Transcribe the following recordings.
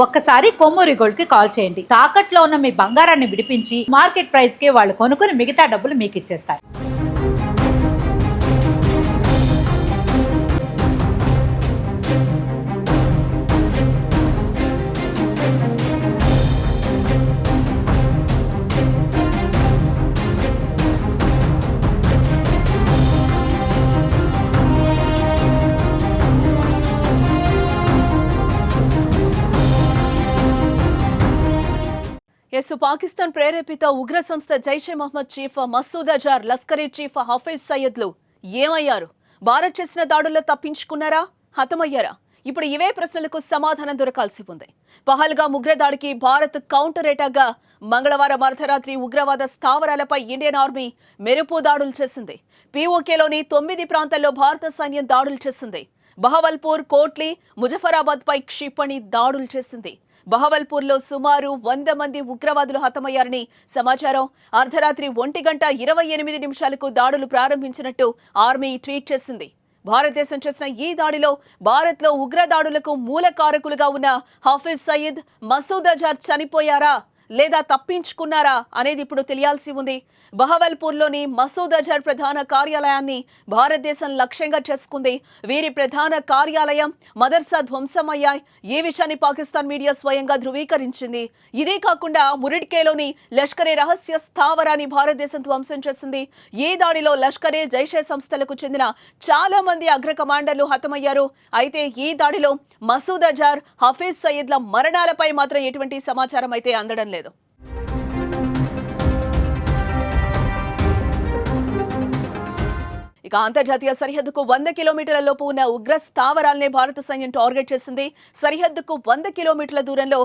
ఒక్కసారి కొమ్మూరి గోల్డ్ కి కాల్ చేయండి. తాకట్లో ఉన్న మీ బంగారాన్ని విడిపించి మార్కెట్ ప్రైస్ కి వాళ్ళు కొనుక్కుని మిగతా డబ్బులు మీకు ఇచ్చేస్తారు. పాకిస్తాన్ ప్రేరేపిత ఉగ్ర సంస్థ జైషే మహమ్మద్ చీఫ్ మసూద్ అజార్, లష్కరీ చీఫ్ హఫీజ్ సయ్యద్లు ఏమయ్యారు? భారత్ చేసిన దాడుల్లో తప్పించుకున్నారా, హతమయ్యారా? ఇప్పుడు ఇవే ప్రశ్నలకు సమాధానం దొరకాల్సి ఉంది. పహల్గామ్ ఉగ్రదాడికి భారత్ కౌంటర్ అటాక్గా మంగళవారం అర్ధరాత్రి ఉగ్రవాద స్థావరాలపై ఇండియన్ ఆర్మీ మెరుపు దాడులు చేసింది. పీఓకేలోని 9 ప్రాంతాల్లో భారత సైన్యం దాడులు చేసింది. బహవల్పూర్, కోట్లీ, ముజఫరాబాద్ పై క్షిపణి దాడులు చేసింది. బహవల్పూర్లో సుమారు 100 మంది ఉగ్రవాదులు హతమయ్యారని సమాచారం. అర్ధరాత్రి 1:28 దాడులు ప్రారంభించినట్టు ఆర్మీ ట్వీట్ చేసింది. భారతదేశం చేసిన ఈ దాడిలో భారత్లో ఉగ్ర దాడులకు మూల కారకులుగా ఉన్న హఫీజ్ సయీద్, మసూద్ అజార్ చనిపోయారా లేదా తప్పించుకున్నారా అనేది ఇప్పుడు తెలియాల్సి ఉంది. బహవల్పూర్లోని మసూద్ అజార్ ప్రధాన కార్యాలయాన్ని భారతదేశం లక్ష్యంగా చేసుకుంది. వీరి ప్రధాన కార్యాలయం, మదర్సా ధ్వంసమయ్యాయి. ఈ విషయాన్ని పాకిస్తాన్ మీడియా స్వయంగా ధృవీకరించింది. ఇదే కాకుండా మురిడ్కేలోని లష్కరే రహస్య స్థావరాన్ని భారతదేశం ధ్వంసం చేసింది. ఈ దాడిలో లష్కరే, జైషే సంస్థలకు చెందిన చాలా మంది అగ్ర కమాండర్లు హతమయ్యారు. అయితే ఈ దాడిలో మసూద్ అజార్, హఫీజ్ సయీద్ల మరణాలపై మాత్రం ఎటువంటి సమాచారం అయితే అందడం లేదు. ఇక అంతర్జాతీయ సరిహద్దుకు 100 కిలోమీటర్ల లోపు ఉన్న ఉగ్ర స్థావరాలనే భారత సైన్యం టార్గెట్ చేసింది. సరిహద్దుకు 100 కిలోమీటర్ల దూరంలో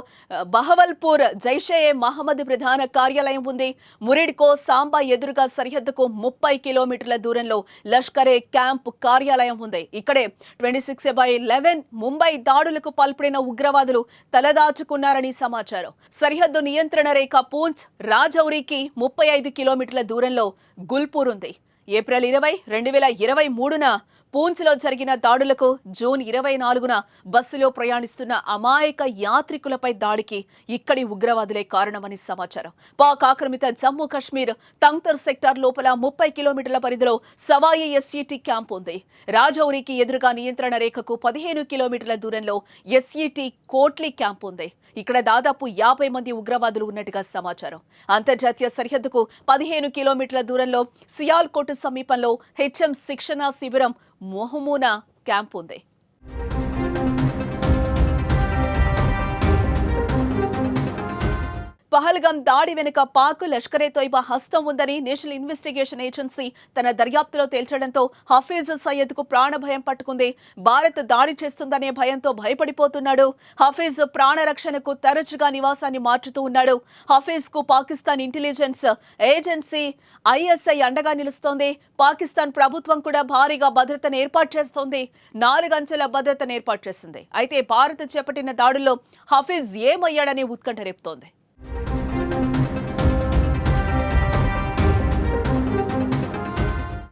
బహవల్పూర్ జైషే మహమ్మద్ ప్రధాన కార్యాలయం ఉంది. మురిడ్కో, సాంబా ఎదురుగా సరిహద్దుకు 30 కిలోమీటర్ల దూరంలో లష్కరే క్యాంప్ కార్యాలయం ఉంది. ఇక్కడే 26/11 ముంబై దాడులకు పాల్పడిన ఉగ్రవాదులు తలదాచుకున్నారని సమాచారం. సరిహద్దు నియంత్రణ రేఖ పూంచ్, రాజౌరికి 35 కిలోమీటర్ల దూరంలో గుల్పూర్ ఉంది. ఏప్రిల్ 20, 2023న పూంచ్లో జరిగిన దాడులకు జూన్ 24న బస్సులో ప్రయాణిస్తున్న అమాయక యాత్రికులపై దాడికి ఇక్కడి ఉగ్రవాదులే కారణమని సమాచారం. పాక్ ఆక్రమిత జమ్మూ కాశ్మీర్ తంగ్తర్ సెక్టార్ లోపల 30 కిలోమీటర్ల పరిధిలో సవాయి ఎస్ఈటీ క్యాంప్ ఉంది. రాజౌరికి ఎదురుగా నియంత్రణ రేఖకు 15 కిలోమీటర్ల దూరంలో ఎస్ఈటీ కోట్లీ క్యాంప్ ఉంది. ఇక్కడ దాదాపు 50 మంది ఉగ్రవాదులు ఉన్నట్టుగా సమాచారం. అంతర్జాతీయ సరిహద్దుకు 15 కిలోమీటర్ల దూరంలో సియాల్కోట్ సమీపంలో హెచ్ఎం శిక్షణ శిబిరం మొహమూనా క్యాంప్ ఉంది. పహల్గామ్ దాడి వెనుక పాక్, లష్కరే తోయిబా హస్తం ఉందని నేషనల్ ఇన్వెస్టిగేషన్ ఏజెన్సీ తన దర్యాప్తులో తేల్చడంతో హఫీజ్ సయ్యద్ కు ప్రాణభయం పట్టుకుంది. భారత్ దాడి చేస్తుందనే భయంతో భయపడిపోతున్నాడు. హఫీజ్ ప్రాణరక్షణకు తరచుగా నివాసాన్ని మార్చుతూ ఉన్నాడు. హఫీజ్ కు పాకిస్తాన్ ఇంటెలిజెన్స్ ఏజెన్సీ ఐఎస్ఐ అండగా నిలుస్తోంది. పాకిస్తాన్ ప్రభుత్వం కూడా భారీగా భద్రతను ఏర్పాటు చేస్తోంది. 4 అంచెల భద్రతను ఏర్పాటు చేసింది. అయితే భారత్ చేపట్టిన దాడుల్లో హఫీజ్ ఏమయ్యాడనే ఉత్కంఠ రేపుతోంది.